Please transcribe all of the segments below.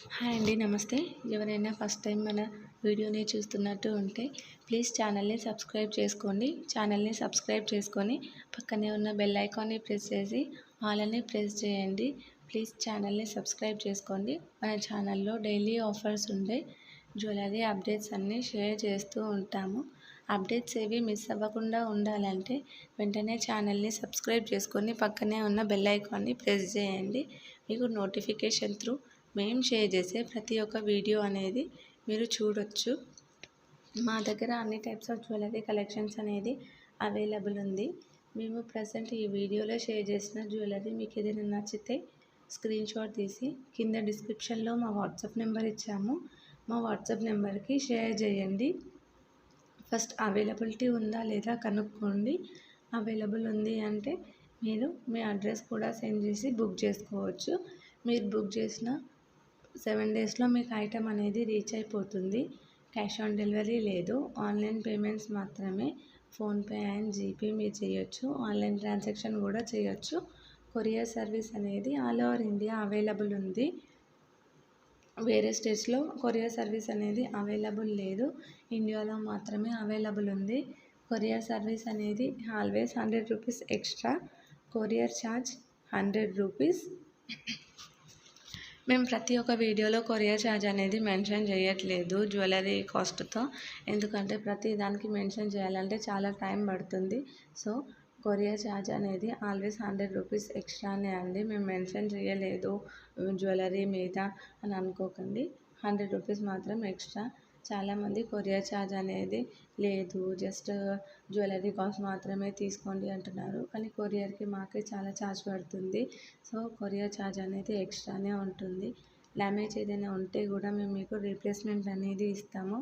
Hi అండి. నమస్తే. ఎవరైనా ఫస్ట్ టైం మన వీడియోని చూస్తున్నట్టు ఉంటే ప్లీజ్ ఛానల్ని సబ్స్క్రైబ్ చేసుకోండి. ఛానల్ని సబ్స్క్రైబ్ చేసుకొని పక్కనే ఉన్న బెల్ ఐకాన్ని ప్రెస్ చేసి ఆల్ అని ప్రెస్ చేయండి. ప్లీజ్ ఛానల్ని సబ్స్క్రైబ్ చేసుకోండి. మన ఛానల్లో డైలీ ఆఫర్స్ ఉండే జ్యువెలరీ అప్డేట్స్ అన్నీ షేర్ చేస్తూ ఉంటాము. అప్డేట్స్ ఏవి మిస్ అవ్వకుండా ఉండాలంటే వెంటనే ఛానల్ని సబ్స్క్రైబ్ చేసుకొని పక్కనే ఉన్న బెల్ ఐకాన్ని ప్రెస్ చేయండి. మీకు నోటిఫికేషన్ త్రూ మేము షేర్ చేసే ప్రతి ఒక్క వీడియో అనేది మీరు చూడొచ్చు. మా దగ్గర అన్ని టైప్స్ ఆఫ్ జ్యువెలరీ కలెక్షన్స్ అనేది అవైలబుల్ ఉంది. మేము ప్రజెంట్ ఈ వీడియోలో షేర్ చేసిన జ్యువెలరీ మీకు ఏదైనా నచ్చితే స్క్రీన్ షాట్ తీసి కింద డిస్క్రిప్షన్లో మా వాట్సాప్ నెంబర్ ఇచ్చాము. మా వాట్సాప్ నెంబర్కి షేర్ చేయండి. ఫస్ట్ అవైలబిలిటీ ఉందా లేదా కనుక్కోండి. అవైలబుల్ ఉంది అంటే మీరు మీ అడ్రస్ కూడా సెండ్ చేసి బుక్ చేసుకోవచ్చు. మీరు బుక్ చేసిన 7 డేస్లో మీకు ఐటమ్ అనేది రీచ్ అయిపోతుంది. క్యాష్ ఆన్ డెలివరీ లేదు, ఆన్లైన్ పేమెంట్స్ మాత్రమే. ఫోన్పే అండ్ జీపే మీరు చేయొచ్చు. ఆన్లైన్ ట్రాన్సాక్షన్ కూడా చేయొచ్చు. కొరియర్ సర్వీస్ అనేది ఆల్ ఓవర్ ఇండియా అవైలబుల్ ఉంది. వేరే స్టేట్స్లో కొరియర్ సర్వీస్ అనేది అవైలబుల్ లేదు. ఇండియాలో మాత్రమే అవైలబుల్ ఉంది. కొరియర్ సర్వీస్ అనేది always 100 rupees extra. Courier charge 100 rupees. మేము ప్రతి ఒక్క వీడియోలో కొరియర్ ఛార్జ్ అనేది మెన్షన్ చేయట్లేదు జ్యువెలరీ కాస్ట్తో. ఎందుకంటే ప్రతి దానికి మెన్షన్ చేయాలంటే చాలా టైం పడుతుంది. సో కొరియర్ ఛార్జ్ అనేది ఆల్వేస్ 100 రూపీస్ ఎక్స్ట్రానే అండి. మేము మెన్షన్ చేయలేదు జ్యువెలరీ మీద అని అనుకోకండి. 100 రూపీస్ మాత్రం ఎక్స్ట్రా. చాలామంది కొరియర్ ఛార్జ్ అనేది లేదు, జస్ట్ జ్యువెలరీ కాస్ట్ మాత్రమే తీసుకోండి అంటున్నారు. కానీ కొరియర్కి మాకే చాలా ఛార్జ్ పడుతుంది. సో కొరియర్ ఛార్జ్ అనేది ఎక్స్ట్రానే ఉంటుంది. డ్యామేజ్ ఏదైనా ఉంటే కూడా మేము మీకు రీప్లేస్మెంట్ అనేది ఇస్తాము.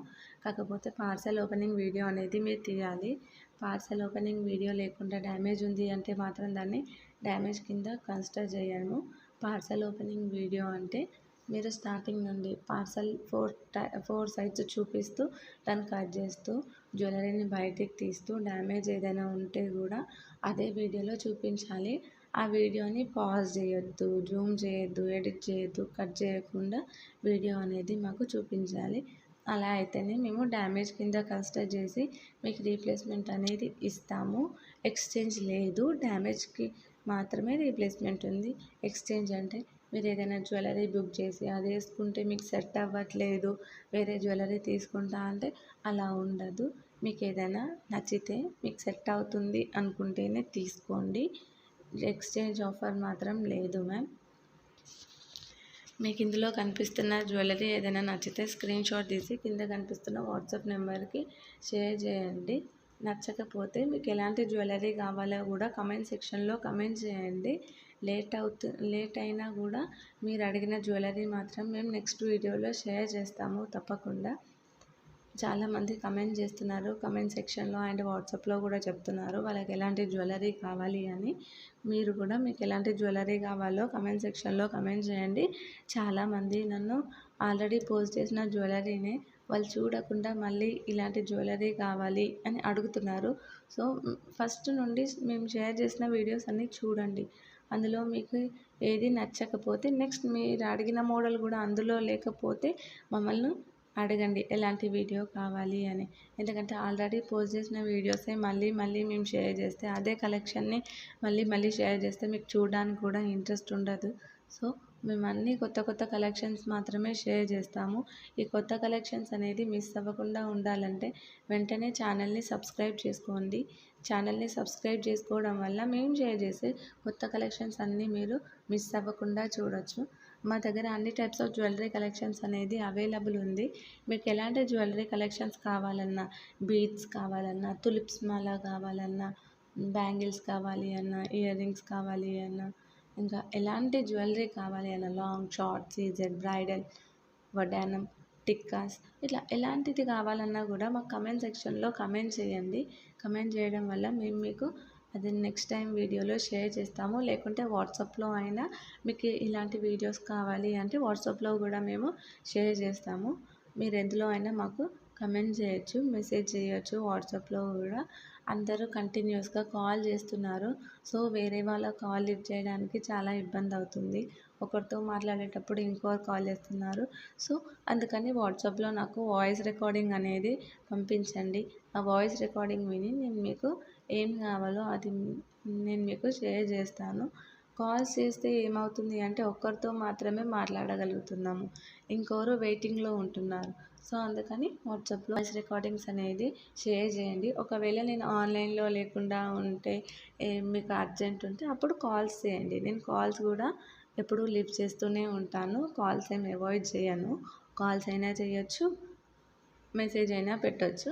కాకపోతే పార్సల్ ఓపెనింగ్ వీడియో అనేది మీరు తీయాలి. పార్సల్ ఓపెనింగ్ వీడియో లేకుండా డ్యామేజ్ ఉంది అంటే మాత్రం దాన్ని డ్యామేజ్ కింద కన్సిడర్ చేయము. పార్సల్ ఓపెనింగ్ వీడియో అంటే మీరు స్టార్టింగ్ నుండి పార్సల్ 4 సైడ్స్ చూపిస్తూ దాన్ని కట్ చేస్తూ జ్యువెలరీని బయటికి తీస్తూ డ్యామేజ్ ఏదైనా ఉంటే కూడా అదే వీడియోలో చూపించాలి. ఆ వీడియోని పాజ్ చేయొద్దు, జూమ్ చేయొద్దు, ఎడిట్ చేయొద్దు, కట్ చేయకుండా వీడియో అనేది మాకు చూపించాలి. అలా అయితేనే మేము డ్యామేజ్ కింద కన్సిడర్ చేసి మీకు రీప్లేస్మెంట్ అనేది ఇస్తాము. ఎక్స్చేంజ్ లేదు, డ్యామేజ్కి మాత్రమే రీప్లేస్మెంట్ ఉంది. ఎక్స్చేంజ్ అంటే మీరు ఏదైనా జ్యువెలరీ బుక్ చేసి అది వేసుకుంటే మీకు సెట్ అవ్వట్లేదు, వేరే జ్యువెలరీ తీసుకుంటా అంటే అలా ఉండదు. మీకు ఏదైనా నచ్చితే మీకు సెట్ అవుతుంది అనుకుంటేనే తీసుకోండి. ఎక్స్చేంజ్ ఆఫర్ మాత్రం లేదు మ్యామ్. మీకు ఇందులో కనిపిస్తున్న జ్యువెలరీ ఏదైనా నచ్చితే స్క్రీన్ షాట్ తీసి కింద కనిపిస్తున్న వాట్సాప్ నెంబర్కి షేర్ చేయండి. నచ్చకపోతే మీకు ఎలాంటి జ్యువెలరీ కావాలో కూడా కమెంట్ సెక్షన్లో కమెంట్ చేయండి. లేట్ అయినా కూడా మీరు అడిగిన జ్యువెలరీ మాత్రం మేము నెక్స్ట్ వీడియోలో షేర్ చేస్తాము తప్పకుండా. చాలామంది కమెంట్ చేస్తున్నారు కమెంట్ సెక్షన్లో అండ్ వాట్సాప్లో కూడా చెప్తున్నారు వాళ్ళకి ఎలాంటి జ్యువెలరీ కావాలి అని. మీరు కూడా మీకు ఎలాంటి జ్యువెలరీ కావాలో కమెంట్ సెక్షన్లో కమెంట్ చేయండి. చాలామంది నన్ను ఆల్రెడీ పోస్ట్ చేసిన జ్యువెలరీనే వాళ్ళు చూడకుండా మళ్ళీ ఇలాంటి జ్యువెలరీ కావాలి అని అడుగుతున్నారు. సో ఫస్ట్ నుండి మేము షేర్ చేసిన వీడియోస్ అన్నీ చూడండి. అందులో మీకు ఏది నచ్చకపోతే నెక్స్ట్ మీరు అడిగిన మోడల్ కూడా అందులో లేకపోతే మమ్మల్ని అడగండి ఎలాంటి వీడియో కావాలి అని. ఎందుకంటే ఆల్రెడీ పోస్ట్ చేసిన వీడియోసే మళ్ళీ మేము షేర్ చేస్తే అదే కలెక్షన్ని మళ్ళీ షేర్ చేస్తే మీకు చూడడానికి కూడా ఇంట్రెస్ట్ ఉండదు. సో మేము అన్నీ కొత్త కలెక్షన్స్ మాత్రమే షేర్ చేస్తాము. ఈ కొత్త కలెక్షన్స్ అనేది మిస్ అవ్వకుండా ఉండాలంటే వెంటనే ఛానల్ని సబ్స్క్రైబ్ చేసుకోండి. ఛానల్ని సబ్స్క్రైబ్ చేసుకోవడం వల్ల మేము షేర్ చేసే కొత్త కలెక్షన్స్ అన్నీ మీరు మిస్ అవ్వకుండా చూడొచ్చు. మా దగ్గర అన్ని టైప్స్ ఆఫ్ జ్యువెలరీ కలెక్షన్స్ అనేది అవైలబుల్ ఉంది. మీకు ఎలాంటి జ్యువెలరీ కలెక్షన్స్ కావాలన్నా, బీడ్స్ కావాలన్నా, తులిప్స్ మాల కావాలన్నా, బ్యాంగిల్స్ కావాలి అన్నా, ఇయర్ రింగ్స్ కావాలి అన్నా, ఇంకా ఎలాంటి జ్యువెలరీ కావాలి అన్నా, లాంగ్, షార్ట్, సీజెడ్, బ్రైడల్, వడ్డానం, టిక్కాస్, ఇట్లా ఎలాంటిది కావాలన్నా కూడా మాకు కమెంట్ సెక్షన్లో కమెంట్ చేయండి. కమెంట్ చేయడం వల్ల మేము మీకు అది నెక్స్ట్ టైం వీడియోలో షేర్ చేస్తాము. లేకుంటే వాట్సాప్లో అయినా మీకు ఇలాంటి వీడియోస్ కావాలి అంటే వాట్సాప్లో కూడా మేము షేర్ చేస్తాము. మీరు ఎందులో అయినా మాకు కమెంట్ చేయొచ్చు, మెసేజ్ చేయొచ్చు వాట్సాప్లో కూడా. అందరూ కంటిన్యూస్గా కాల్ చేస్తున్నారు. సో వేరే వాళ్ళ కాల్ లిఫ్ట్ చేయడానికి చాలా ఇబ్బంది అవుతుంది. ఒకరితో మాట్లాడేటప్పుడు ఇంకొకరు కాల్ చేస్తున్నారు. సో అందుకని వాట్సాప్లో నాకు వాయిస్ రికార్డింగ్ అనేది పంపించండి. ఆ వాయిస్ రికార్డింగ్ విని నేను మీకు ఏం కావాలో అది నేను మీకు షేర్ చేస్తాను. కాల్స్ చేస్తే ఏమవుతుంది అంటే ఒక్కరితో మాత్రమే మాట్లాడగలుగుతున్నాము, ఇంకొకరు వెయిటింగ్లో ఉంటున్నారు. సో అందుకని వాట్సాప్లో వాయిస్ రికార్డింగ్స్ అనేది షేర్ చేయండి. ఒకవేళ నేను ఆన్లైన్లో లేకుండా ఉంటే మీకు అర్జెంట్ ఉంటే అప్పుడు కాల్స్ చేయండి. నేను కాల్స్ కూడా ఎప్పుడూ లిఫ్ట్ చేస్తూనే ఉంటాను. కాల్స్ ఏమి అవాయిడ్ చేయను. కాల్స్ అయినా చేయొచ్చు, మెసేజ్ అయినా పెట్టొచ్చు.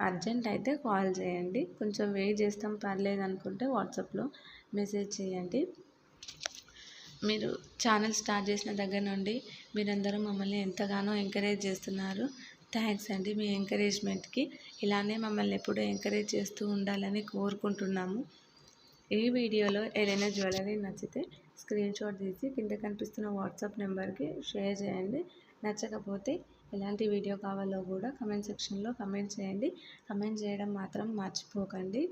అర్జెంట్ అయితే కాల్ చేయండి. కొంచెం వెయిట్ చేస్తాం పర్లేదు అనుకుంటే వాట్సాప్లో మెసేజ్ చేయండి. మీరు ఛానల్ స్టార్ట్ చేసిన దగ్గర నుండి మీరందరూ మమ్మల్ని ఎంతగానో ఎంకరేజ్ చేస్తున్నారు. థ్యాంక్స్ అండి. మీ ఎంకరేజ్మెంట్కి ఇలానే మమ్మల్ని ఎప్పుడూ ఎంకరేజ్ చేస్తూ ఉండాలని కోరుకుంటున్నాము. ఈ వీడియోలో ఏదైనా జ్యువెలరీ నచ్చితే స్క్రీన్ షాట్ తీసి కింద కనిపిస్తున్న వాట్సాప్ నెంబర్కి షేర్ చేయండి. నచ్చకపోతే ఎలాంటి వీడియో కావాలో కూడా కమెంట్ సెక్షన్లో కమెంట్ చేయండి. కమెంట్ చేయడం మాత్రం మర్చిపోకండి.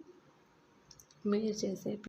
మీరు చేసే